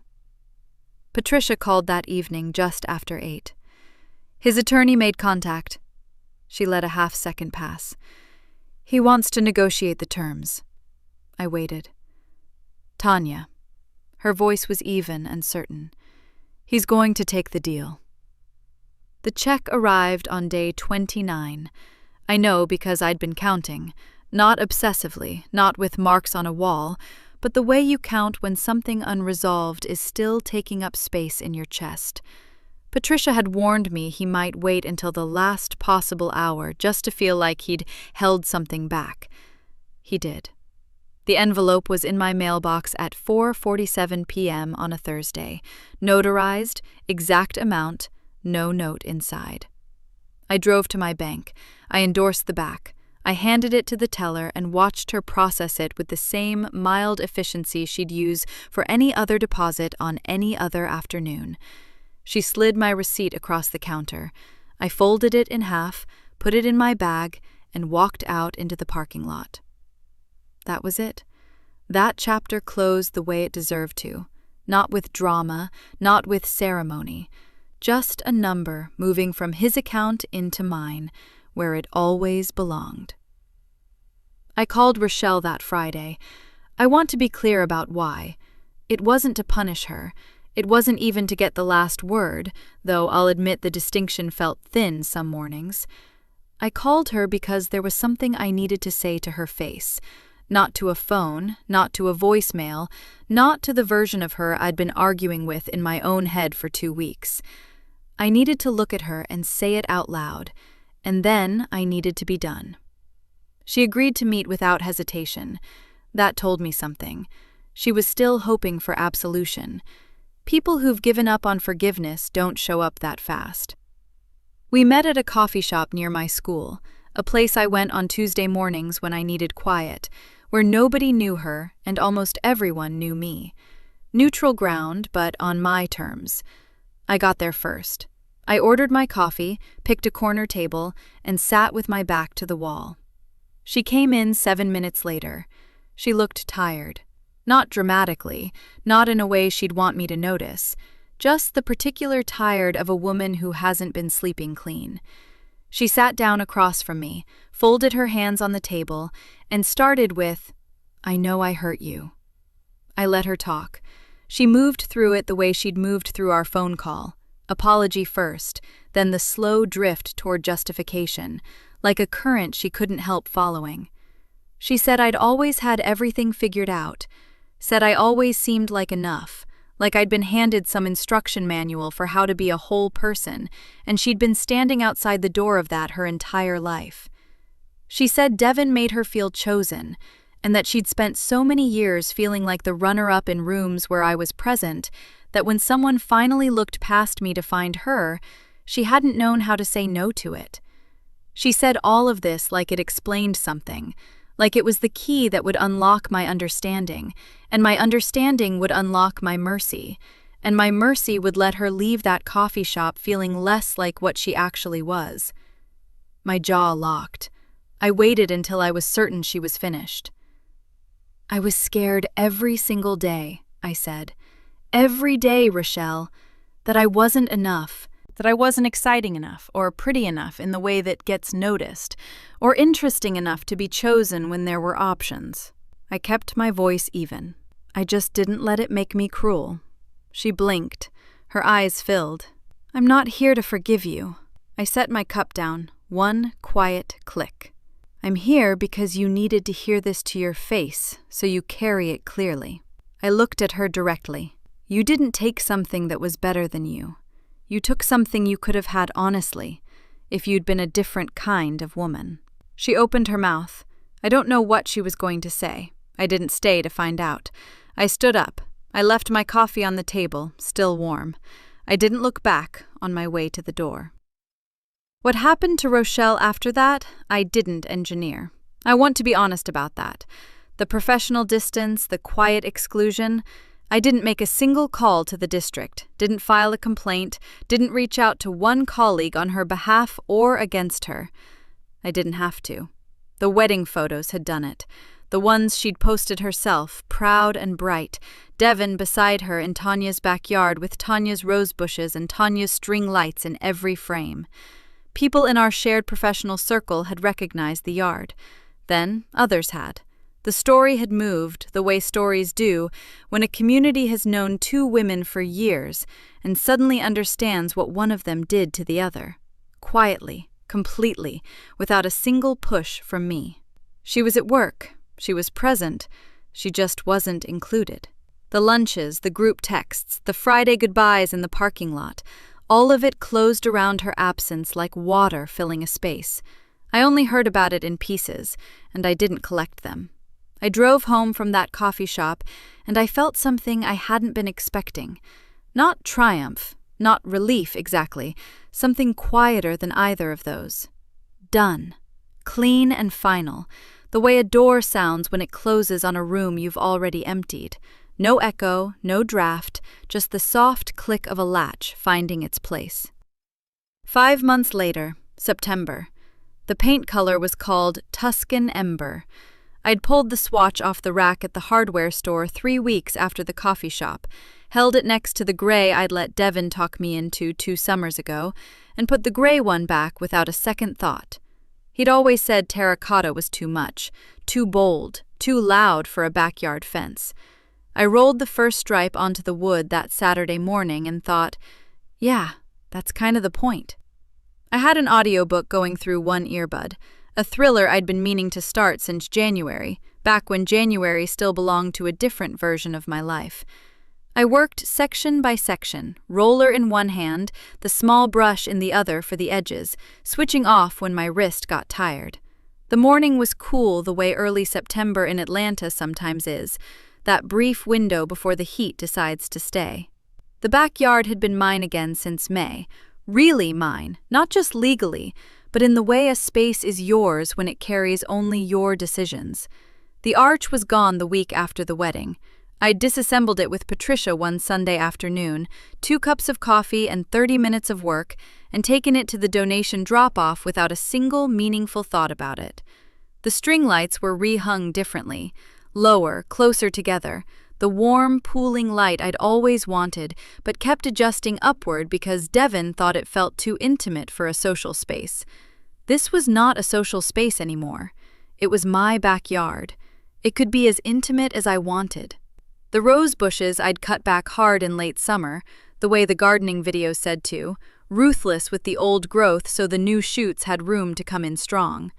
Patricia called that evening just after 8. His attorney made contact. She let a half-second pass. He wants to negotiate the terms. I waited. Tanya. Her voice was even and certain. He's going to take the deal. The check arrived on day 29. I know because I'd been counting, not obsessively, not with marks on a wall, but the way you count when something unresolved is still taking up space in your chest. Patricia had warned me he might wait until the last possible hour just to feel like he'd held something back. He did. The envelope was in my mailbox at 4:47 p.m. on a Thursday, notarized, exact amount, no note inside. I drove to my bank. I endorsed the back. I handed it to the teller and watched her process it with the same mild efficiency she'd use for any other deposit on any other afternoon. She slid my receipt across the counter. I folded it in half, put it in my bag, and walked out into the parking lot. That was it. That chapter closed the way it deserved to, not with drama, not with ceremony. Just a number moving from his account into mine, where it always belonged. I called Rochelle that Friday. I want to be clear about why. It wasn't to punish her. It wasn't even to get the last word, though I'll admit the distinction felt thin some mornings. I called her because there was something I needed to say to her face. Not to a phone, not to a voicemail, not to the version of her I'd been arguing with in my own head for 2 weeks. I needed to look at her and say it out loud, and then I needed to be done. She agreed to meet without hesitation. That told me something. She was still hoping for absolution. People who've given up on forgiveness don't show up that fast. We met at a coffee shop near my school, a place I went on Tuesday mornings when I needed quiet, where nobody knew her and almost everyone knew me. Neutral ground, but on my terms. I got there first. I ordered my coffee, picked a corner table, and sat with my back to the wall. She came in 7 minutes later. She looked tired. Not dramatically, not in a way she'd want me to notice, just the particular tired of a woman who hasn't been sleeping clean. She sat down across from me, folded her hands on the table, and started with, "I know I hurt you." I let her talk. She moved through it the way she'd moved through our phone call. Apology first, then the slow drift toward justification, like a current she couldn't help following. She said I'd always had everything figured out, said I always seemed like enough, like I'd been handed some instruction manual for how to be a whole person, and she'd been standing outside the door of that her entire life. She said Devin made her feel chosen, and that she'd spent so many years feeling like the runner-up in rooms where I was present, that when someone finally looked past me to find her, she hadn't known how to say no to it. She said all of this like it explained something, like it was the key that would unlock my understanding, and my understanding would unlock my mercy, and my mercy would let her leave that coffee shop feeling less like what she actually was. My jaw locked. I waited until I was certain she was finished. "I was scared every single day," I said. "Every day, Rochelle, that I wasn't enough, that I wasn't exciting enough or pretty enough in the way that gets noticed, or interesting enough to be chosen when there were options." I kept my voice even. I just didn't let it make me cruel. She blinked. Her eyes filled. "I'm not here to forgive you." I set my cup down, one quiet click. "I'm here because you needed to hear this to your face, so you carry it clearly." I looked at her directly. "You didn't take something that was better than you. You took something you could have had honestly, if you'd been a different kind of woman." She opened her mouth. I don't know what she was going to say. I didn't stay to find out. I stood up. I left my coffee on the table, still warm. I didn't look back on my way to the door. What happened to Rochelle after that, I didn't engineer. I want to be honest about that. The professional distance, the quiet exclusion. I didn't make a single call to the district, didn't file a complaint, didn't reach out to one colleague on her behalf or against her. I didn't have to. The wedding photos had done it. The ones she'd posted herself, proud and bright, Devon beside her in Tanya's backyard with Tanya's rose bushes and Tanya's string lights in every frame. People in our shared professional circle had recognized the yard. Then others had. The story had moved, the way stories do, when a community has known two women for years and suddenly understands what one of them did to the other. Quietly, completely, without a single push from me. She was at work. She was present. She just wasn't included. The lunches, the group texts, the Friday goodbyes in the parking lot, all of it closed around her absence like water filling a space. I only heard about it in pieces, and I didn't collect them. I drove home from that coffee shop, and I felt something I hadn't been expecting. Not triumph, not relief exactly, something quieter than either of those. Done. Clean and final, the way a door sounds when it closes on a room you've already emptied. No echo, no draft, just the soft click of a latch finding its place. 5 months later, September. The paint color was called Tuscan Ember. I'd pulled the swatch off the rack at the hardware store 3 weeks after the coffee shop, held it next to the gray I'd let Devon talk me into 2 summers ago, and put the gray one back without a second thought. He'd always said terracotta was too much, too bold, too loud for a backyard fence. I rolled the first stripe onto the wood that Saturday morning and thought, yeah, that's kind of the point. I had an audiobook going through one earbud, a thriller I'd been meaning to start since January, back when January still belonged to a different version of my life. I worked section by section, roller in one hand, the small brush in the other for the edges, switching off when my wrist got tired. The morning was cool the way early September in Atlanta sometimes is, that brief window before the heat decides to stay. The backyard had been mine again since May, really mine, not just legally, but in the way a space is yours when it carries only your decisions. The arch was gone the week after the wedding. I'd disassembled it with Patricia one Sunday afternoon, 2 cups of coffee and 30 minutes of work, and taken it to the donation drop-off without a single meaningful thought about it. The string lights were rehung differently, lower, closer together, the warm, pooling light I'd always wanted, but kept adjusting upward because Devon thought it felt too intimate for a social space. This was not a social space anymore. It was my backyard. It could be as intimate as I wanted. The rose bushes I'd cut back hard in late summer, the way the gardening video said to, ruthless with the old growth so the new shoots had room to come in strong.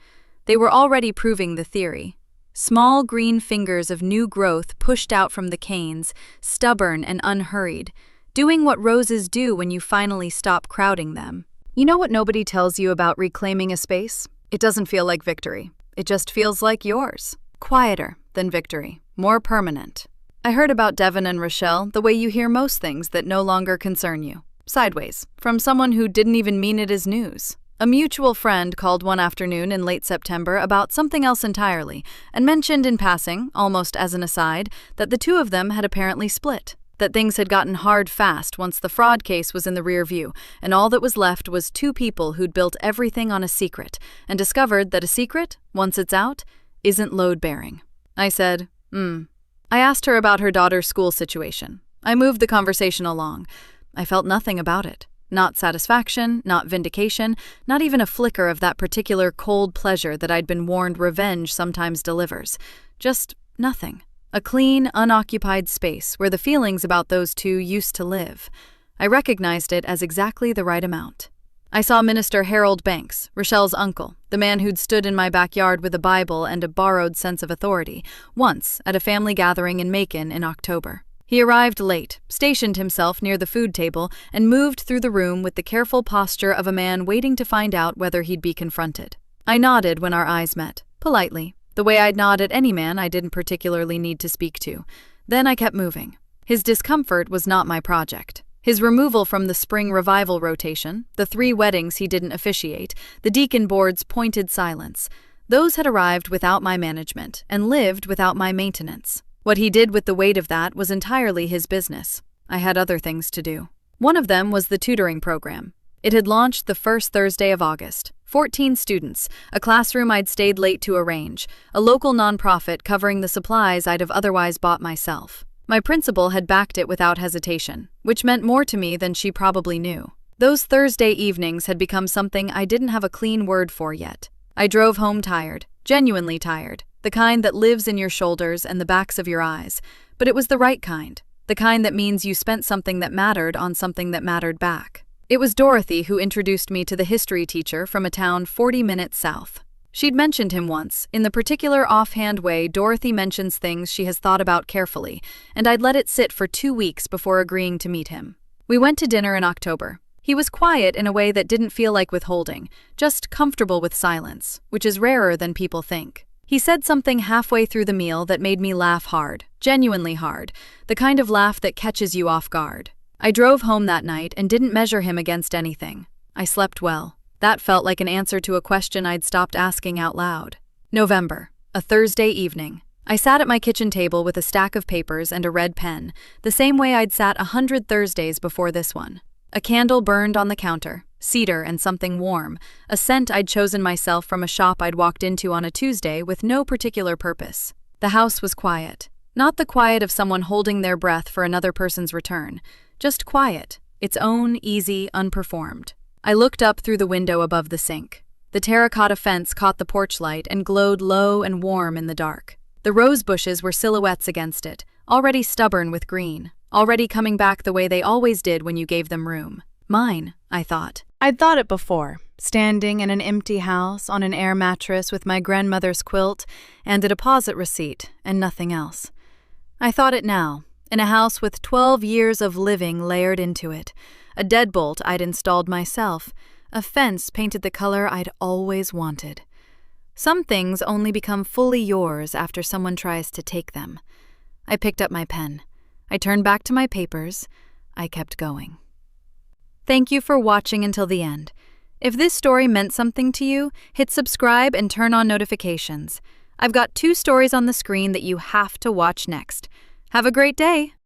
They were already proving the theory. Small green fingers of new growth pushed out from the canes, stubborn and unhurried, doing what roses do when you finally stop crowding them. You know what nobody tells you about reclaiming a space? It doesn't feel like victory. It just feels like yours. Quieter than victory. More permanent. I heard about Devon and Rochelle the way you hear most things that no longer concern you. Sideways, from someone who didn't even mean it as news. A mutual friend called one afternoon in late September about something else entirely, and mentioned in passing, almost as an aside, that the two of them had apparently split. That things had gotten hard fast once the fraud case was in the rear view, and all that was left was 2 people who'd built everything on a secret, and discovered that a secret, once it's out, isn't load-bearing. I said, I asked her about her daughter's school situation. I moved the conversation along. I felt nothing about it. Not satisfaction, not vindication, not even a flicker of that particular cold pleasure that I'd been warned revenge sometimes delivers. Just nothing. A clean, unoccupied space where the feelings about those two used to live. I recognized it as exactly the right amount. I saw Minister Harold Banks, Rochelle's uncle, the man who'd stood in my backyard with a Bible and a borrowed sense of authority, once at a family gathering in Macon in October. He arrived late, stationed himself near the food table, and moved through the room with the careful posture of a man waiting to find out whether he'd be confronted. I nodded when our eyes met, politely, the way I'd nod at any man I didn't particularly need to speak to. Then I kept moving. His discomfort was not my project. His removal from the spring revival rotation, the 3 weddings he didn't officiate, the deacon board's pointed silence, those had arrived without my management and lived without my maintenance. What he did with the weight of that was entirely his business. I had other things to do. One of them was the tutoring program. It had launched the first Thursday of August. 14 students, a classroom I'd stayed late to arrange, a local nonprofit covering the supplies I'd have otherwise bought myself. My principal had backed it without hesitation, which meant more to me than she probably knew. Those Thursday evenings had become something I didn't have a clean word for yet. I drove home tired, genuinely tired, the kind that lives in your shoulders and the backs of your eyes, but it was the right kind, the kind that means you spent something that mattered on something that mattered back. It was Dorothy who introduced me to the history teacher from a town 40 minutes south. She'd mentioned him once, in the particular offhand way Dorothy mentions things she has thought about carefully, and I'd let it sit for 2 weeks before agreeing to meet him. We went to dinner in October. He was quiet in a way that didn't feel like withholding, just comfortable with silence, which is rarer than people think. He said something halfway through the meal that made me laugh hard, genuinely hard, the kind of laugh that catches you off guard. I drove home that night and didn't measure him against anything. I slept well. That felt like an answer to a question I'd stopped asking out loud. November, a Thursday evening. I sat at my kitchen table with a stack of papers and a red pen, the same way I'd sat 100 Thursdays before this one. A candle burned on the counter, cedar and something warm, a scent I'd chosen myself from a shop I'd walked into on a Tuesday with no particular purpose. The house was quiet. Not the quiet of someone holding their breath for another person's return, just quiet, its own, easy, unperformed. I looked up through the window above the sink. The terracotta fence caught the porch light and glowed low and warm in the dark. The rose bushes were silhouettes against it, already stubborn with green, already coming back the way they always did when you gave them room. Mine, I thought. I'd thought it before, standing in an empty house on an air mattress with my grandmother's quilt and a deposit receipt and nothing else. I thought it now, in a house with 12 years of living layered into it, a deadbolt I'd installed myself, a fence painted the color I'd always wanted. Some things only become fully yours after someone tries to take them. I picked up my pen. I turned back to my papers. I kept going. Thank you for watching until the end. If this story meant something to you, hit subscribe and turn on notifications. I've got 2 stories on the screen that you have to watch next. Have a great day!